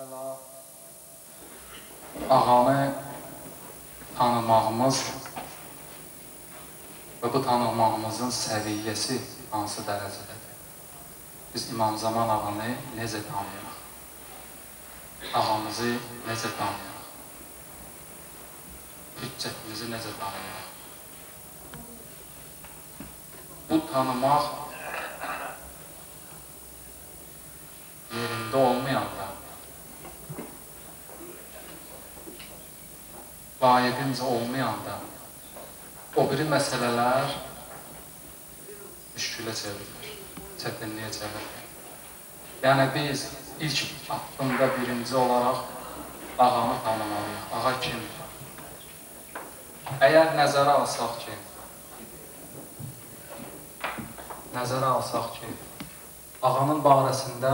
əvvəla ağanı tanımağımız və bu tanımağımızın səviyyəsi hansı dərəcədədir? Biz İmam Zaman ağanı necə tanıyırıq? Ağamızı necə tanıyırıq? Hüccətimizi necə tanıyırıq? Bu tanımaq yerində olmayanda, layiqincə olmayanda, o biri məsələlər müşkülə çevrilir, çətinliyə çevrilir. Yəni biz ilk addımda birinci olaraq ağanı tanımalıyıq. Ağa kimdir? Əgər nəzərə alsaq ki, ağanın barəsində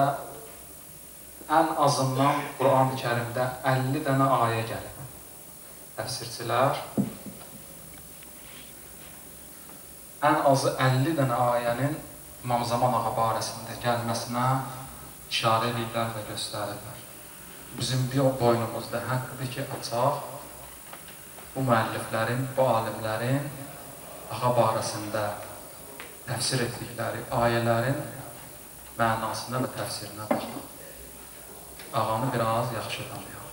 ən azından Quran-ı Kərimdə 50 dənə ayə gəlir. Təfsirçilər ən azı 50 dənə ayənin İmam Zaman ağa barəsində gəlməsinə işarə edirlər və göstərirlər. Bizim bir boynumuzda həqqdir ki, açaq bu müəlliflərin, bu alimlərin ağa barəsində təfsir etdikləri ayələrin mənasına və təfsirinə baxaq. Ağanı biraz yaxşı tanıyaq.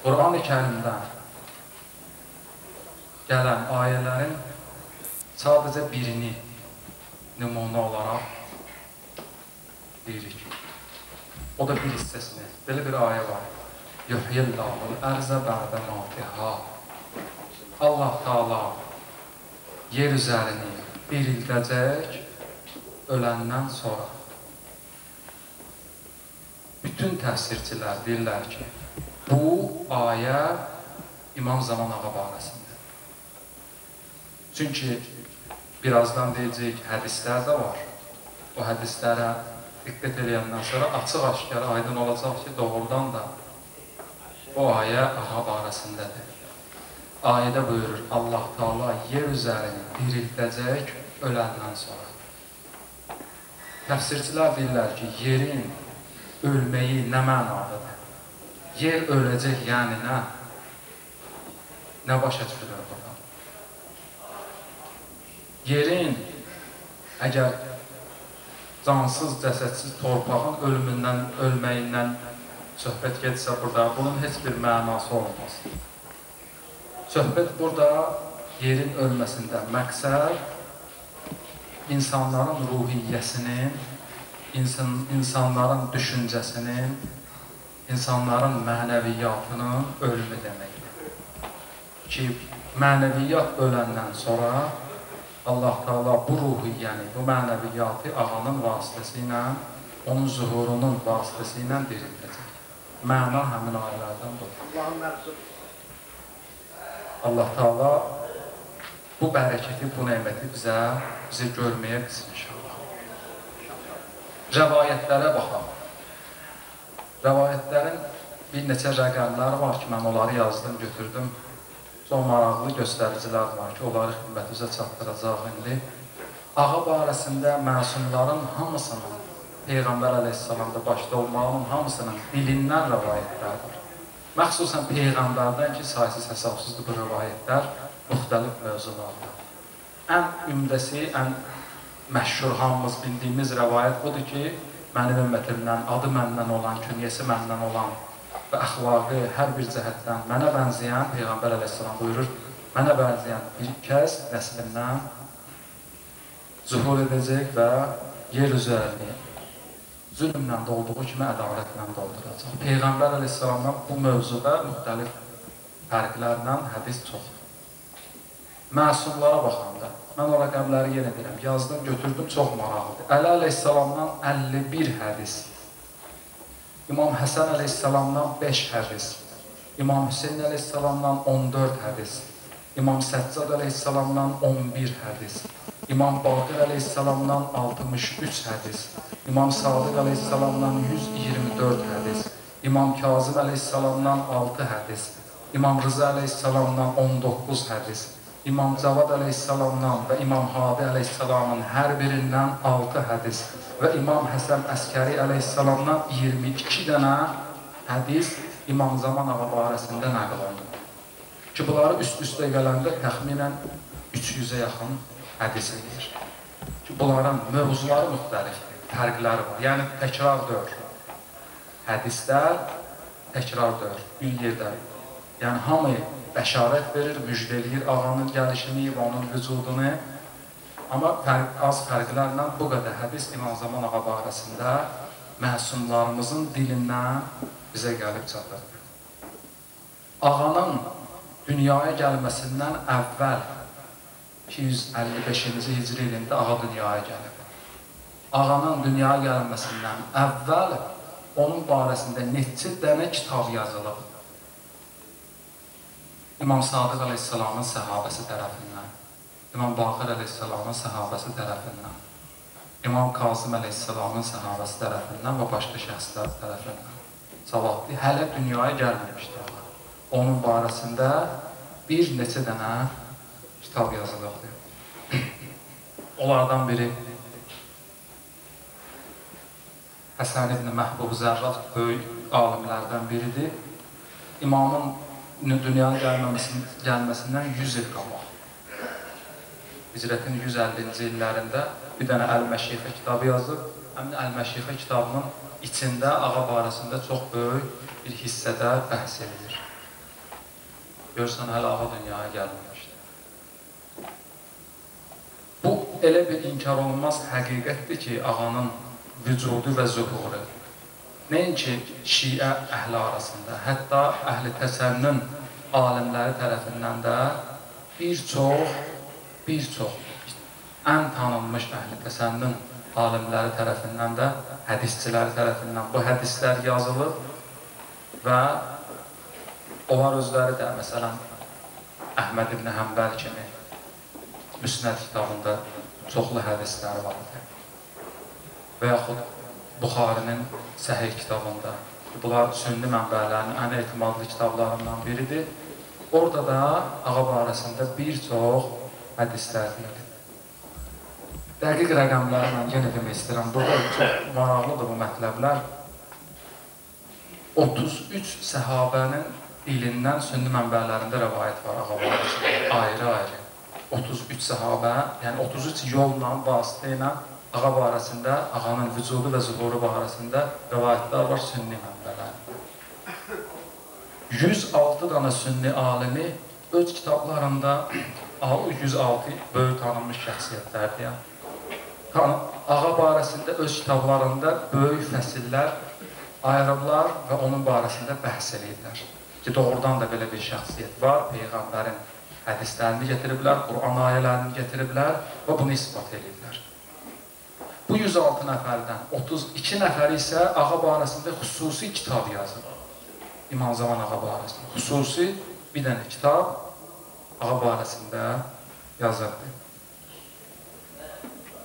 Quran-ı Kərimdən gələn ayələrin sadəcə birini nümunə olaraq deyirik. O da bir hissəsini. Belə bir ayə var. Yuhyillahul ərzə bə'də mavtiha. Allah Teala yer üzərini dirildəcək öləndən sonra. Bütün təfsirçilər deyirlər ki, bu ayə İmam Zaman ağa barəsində. Çünki birazdan deyəcəyik hədislər də var. O hədislərə diqqət edəndən sonra açıq-aşkar aydın olacaq ki, doğrudan da o ayə ağa barəsindədir. Ayədə buyurur, Allah Teala yer üzərini dirildəcək öləndən sonra. Təfsirçilər deyirlər ki, yerin ölməyi nə mənadadır? Yer öləcək, yəni nə? Nə başa çıxılır burada? Yerin, əgər cansız, cəsədsiz torpağın ölməyindən söhbət getsə burada, bunun heç bir mənası olmaz. Söhbət burada yerin ölməsində məqsəd insanların ruhiyyəsinin, insanların düşüncəsinin, insanların mənəviyyatının ölümü deməkdir. Ki, mənəviyyat öləndən sonra Allah Teala bu ruhiyyəni, bu mənəviyyatı ağanın vasitəsi ilə, onun zuhurunun vasitəsi ilə dirildəcək. Məna həmin ayələrdən budur. Allah Teala bu bərəkəti, bu neməti bizi görməyə bilsin inşallah. Rəvayətlərə baxaq. Rəvayətlərin bir neçə rəqəmləri var ki, mən onları yazdım, götürdüm. Çox maraqlı göstəricilər var ki, onları xidmətinizə çatdıracaq indi. Ağa barəsində məsumların hamısının, Peyğəmbər əleyhissalamda başda olmağının hamısının dilindən rəvayətlər var. Məxsusən Peyğəmbərdən ki, saysız hesabsızdır bu rəvayətlər müxtəlif mövzularda. Ən ümdəsi, ən məşhur, hamımız bildiyimiz rəvayət budur ki, mənim ümmətimdən, adı məndən olan, künyəsi məndən olan və əxlaqı hər bir cəhətdən mənə bənzəyən, Peyğəmbər əleyhissalam buyurur, mənə bənzəyən bir kəs nəslimdən zuhur edəcək və yer üzərini zülmlə dolduğu kimi ədalətlə dolduracaq. Peyğəmbər əleyhissalamdan bu mövzuda müxtəlif fərqlərlə hədis çoxdur. Məsumlara baxanda, mən o rəqəmləri yenə deyirəm, yazdım, götürdüm, çox maraqlıdır. Əli əleyhissalamdan 51 hədis, İmam Həsən əleyhissalamdan 5 hədis, İmam Hüseyin əleyhissalamdan 14 hədis, İmam Səccad əleyhissalamdan 11 hədis, İmam Baqir əleyhissalamdan 63 hədis, İmam Sadiq əleyhissalamdan 124 hədis, İmam Kazım əleyhissalamdan 6 hədis, İmam Rıza əleyhissalamdan 19 hədis, İmam Cavad əleyhissalamdan və İmam Hadi əleyhissalamın hər birindən 6 hədis və İmam Həsən Əskəri əleyhissalamdan 22 dənə hədis İmam Zaman ağa barəsində nəql olunur. Ki, bunları üst-üstə gələndə təxminən 300-ə yaxın hədis edir. Ki, bunların mövzuları müxtəlifdir, fərqləri var. Yəni, təkrar deyil. Hədislər təkrar deyil, bir yerdə. Yəni, hamı bəşarət verir, müjdeləyir ağanın gəlişini və onun vücudunu. Amma az fərqlərlə bu qədər hədis İmam Zaman ağa barəsində məsumlarımızın dilindən bizə gəlib çatır. Ağanın dünyaya gəlməsindən əvvəl 255-ci hicri ilində ağa dünyaya gəlib. Ağanın dünyaya gəlməsindən əvvəl onun barəsində neçə dənə kitab yazılıb. İmam Sadiq əleyhissalamın səhabəsi tərəfindən, İmam Baqir əleyhissalamın səhabəsi tərəfindən, İmam Qasım əleyhissalamın səhabəsi tərəfindən və başqa şəxslər tərəfindən savadlı hələ dünyaya gəlməmişdir. Onun barəsində bir neçə dənə kitab yazılıbdır. Onlardan biri Həsən ibn Məhbub Zərraf böyük alimlərdən biridir. İmamın dünyaya gəlməsindən 100 il qabaq. Hicrətin 150-ci illərində bir dənə Əl-Məşixə kitabı yazıb. Həmin Əl-Məşixə kitabının içində ağa barəsində çox böyük bir hissədə bəhs edilir. Görürsən, hələ ağa dünyaya gəlməmişdir. Bu, elə bir inkar olunmaz həqiqətdir ki, ağanın vücudu və zühuru. Nəinki şiə əhli arasında, hətta əhli təsənnün alimləri tərəfindən də bir çox ən tanınmış əhli təsənnün alimləri tərəfindən də, hədisçiləri tərəfindən bu hədislər yazılıb və onlar özləri də, məsələn, Əhməd ibn Həmbəl kimi Müsnəd kitabında çoxlu hədisləri vardır. Və yaxud Buxarinin Səhih kitabında. Bunlar sünni mənbələrinin ən etimadlı kitablarından biridir. Orada da ağa barəsində bir çox hədislər deyilir. Dəqiq rəqəmlərlə yenə demək istəyirəm. Burada çox maraqlıdır bu mətləblər. 33 səhabənin dilindən sünni mənbələrində rəvayət var ağa barəsində, ayrı-ayrı. 33 səhabə, yəni 33 yolla, vasitə ilə ağa barəsində, ağanın vücudu və zuhuru barəsində rəvayətlər var sünni mənbələrində. 106 dana sünni alimi öz kitablarında 106 böyük tanınmış şəxsiyyətlərdir. Ağa barəsində öz kitablarında böyük fəsillər ayırıblar və onun barəsində bəhs edirlər. Ki, doğrudan da belə bir şəxsiyyət var, Peyğəmbərin hədislərini getiriblər, Quran ayələrini getiriblər və bunu ispat edirlər. Bu 106 nəfərdən 32 nəfəri isə ağa barəsində xüsusi kitab yazır. İmam Zaman ağa barəsində. Xüsusi bir dənə kitab ağa barəsində yazırdı.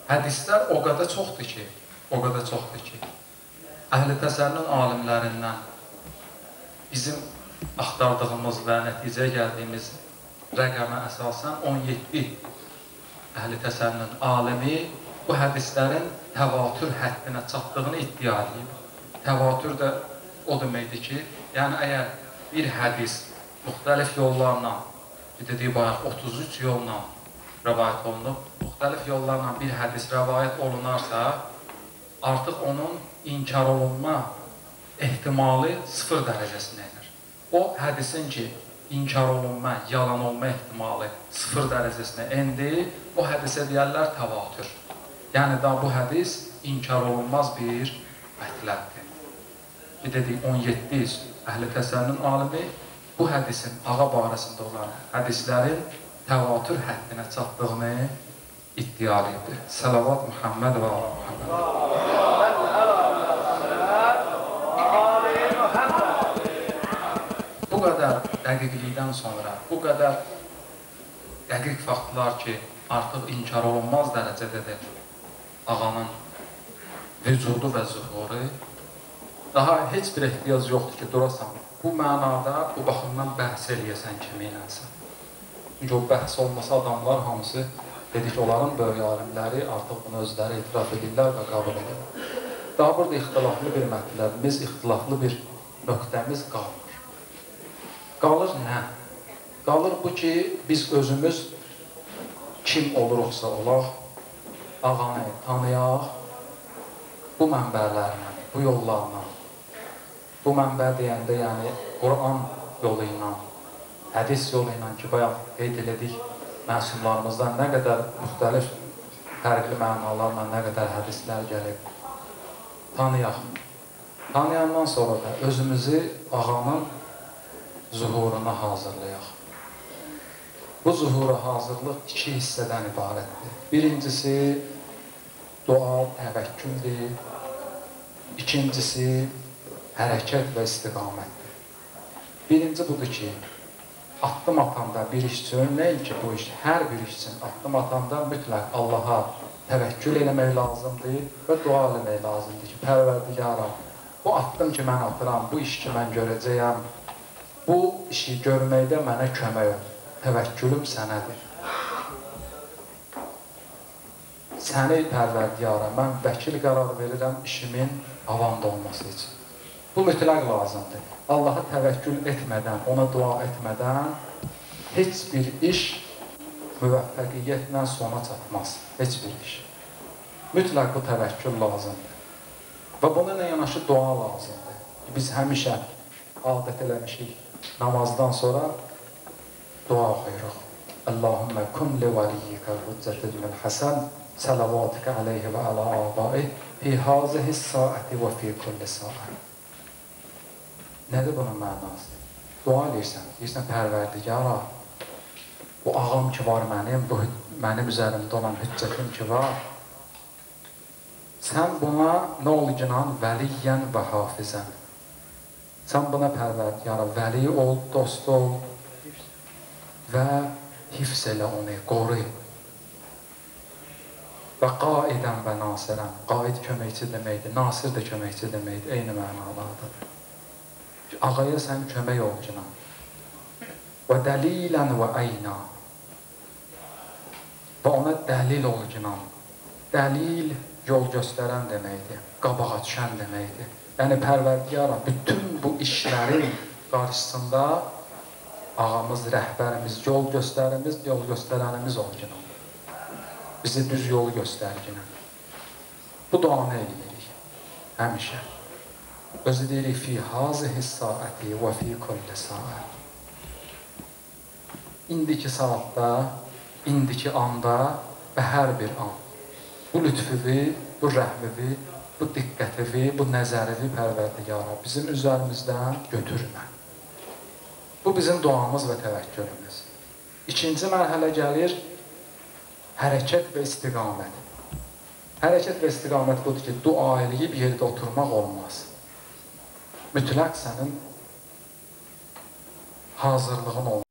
Hədislər o qədər çoxdur ki, əhl-i təsənnün alimlərindən bizim axtardığımız və nəticəyə gəldiyimiz rəqəmə əsasən 17 əhl-i təsənnün alimi bu hədislərin təvatür həddinə çatdığını iddia edib. Təvatür də o deməkdir ki, yəni əgər bir hədis müxtəlif yollarla, dedik bayaq 33 yolla rəvayət olunub, müxtəlif yollarla bir hədis rəvayət olunarsa, artıq onun inkar olunma ehtimalı 0 dərəcəsinə enir. O hədisin ki, inkar olunma, yalan olma ehtimalı 0 dərəcəsinə endi, o hədisə deyərlər təvatür. Yəni da bu hədis inkar olunmaz bir mətləbdir. Bir dedik 17 əhl-i təsənnün alimi bu hədisin ağa barəsində olan hədislərin təvatür həddinə çatdığını iddia edir. Səlavat Muhammed və Muhammed. Bu qədər dəqiqlikdən sonra, bu qədər dəqiq faktlar ki, artıq inkar olunmaz dərəcədədir ağanın vücudu və zuhuru, daha heç bir ehtiyac yoxdur ki, durasan. Bu mənada, bu baxımdan bəhs eləyəsən kiminləsə. Çünki o bəhs olmasa adamlar hamısı dedik, onların böyük alimləri artıq bunu özləri etiraf edirlər və qəbul edirlər. Daha burada ixtilaflı bir mətləbimiz, ixtilaflı bir nöqtəmiz qalır. Qalır nə? Qalır bu ki, biz özümüz kim oluruqsa olaq, ağanı tanıyaq, bu mənbələrlə, bu yollarla. Bu mənbə deyəndə, yəni Quran yolu ilə, hədis yolu ilə ki, bayaq qeyd elədik, məsumlarımızdan nə qədər müxtəlif, fərqli mənalarla nə qədər hədislər gəlib, tanıyaq. Tanıyandan sonra da özümüzü ağanın zuhuruna hazırlayaq. Bu zuhura hazırlıq iki hissədən ibarətdir. Birincisi, dua, təvəkküldür. İkincisi, hərəkət və istiqamətdir. Birinci budur ki, addım atanda bir iş üçün, nəinki bu iş, hər bir iş üçün addım atanda mütləq Allaha təvəkkül eləmək lazımdır və dua eləmək lazımdır ki, Pərverdigara, bu addım ki, mən atıram, bu iş ki, mən görəcəyəm, bu işi görməkdə mənə kömək ol, təvəkkülüm sənədir. Səni Pərverdigara, mən vəkil qərar verirəm işimin avamda olması üçün. Bu mütləq lazımdır. Allaha təvəkkül etmədən, ona dua etmədən heç bir iş müvəffəqiyyətlə sona çatmaz. Heç bir iş. Mütləq bu təvəkkül lazımdır. Və bununla yanaşı dua lazımdır. Biz həmişə adət eləmişik namazdan sonra dua oxuyuruq. Allahümmə kun li valiyyikə hüccətillil həsən sələvatikə aleyhi və alə abai fi hazihi saəti və fi kulli saət. Nədir bunun mənası? Dua eləyirsən, Pərverdigara, bu ağam ki var mənim üzərimdə olan hüccətim ki var, sən buna nə olacaq? Vəliyyən və hafizən. Sən buna Pərverdigara, vəli ol, dost ol və hifz elə onu, qoru. Və qaidən və nasirən. Qaid köməkçi deməkdir, nasir də köməkçi deməkdir, eyni mənalardadır. Ağaya sən kömək olacaq. Və dəlilən və əyna. Və ona dəlil olacaq. Dəlil yol göstərən deməkdir, qabağa düşən deməkdir. Yəni Pərverdigara, bütün bu işlərin qarşısında ağamız, rəhbərimiz, yol göstərənimiz olacaq. Bizi düz yolu göstərəcək. Bu duanı eləyirik, həmişə. Özü deyirik, fi hazihi saəti və fi kulli saət. İndiki saatda, indiki anda və hər bir an bu lütfüvi, bu rəhmivi, bu diqqətivi, bu nəzərivi Pərverdigara bizim üzərimizdən götürmə. Bu bizim duamız və təvəkkülümüz. İkinci mərhələ gəlir, hərəkət və istiqamət. Hərəkət və istiqamət budur ki, dua eləyib yerdə oturmaq olmaz. Mütləq sənin hazırlığın olmalıdır.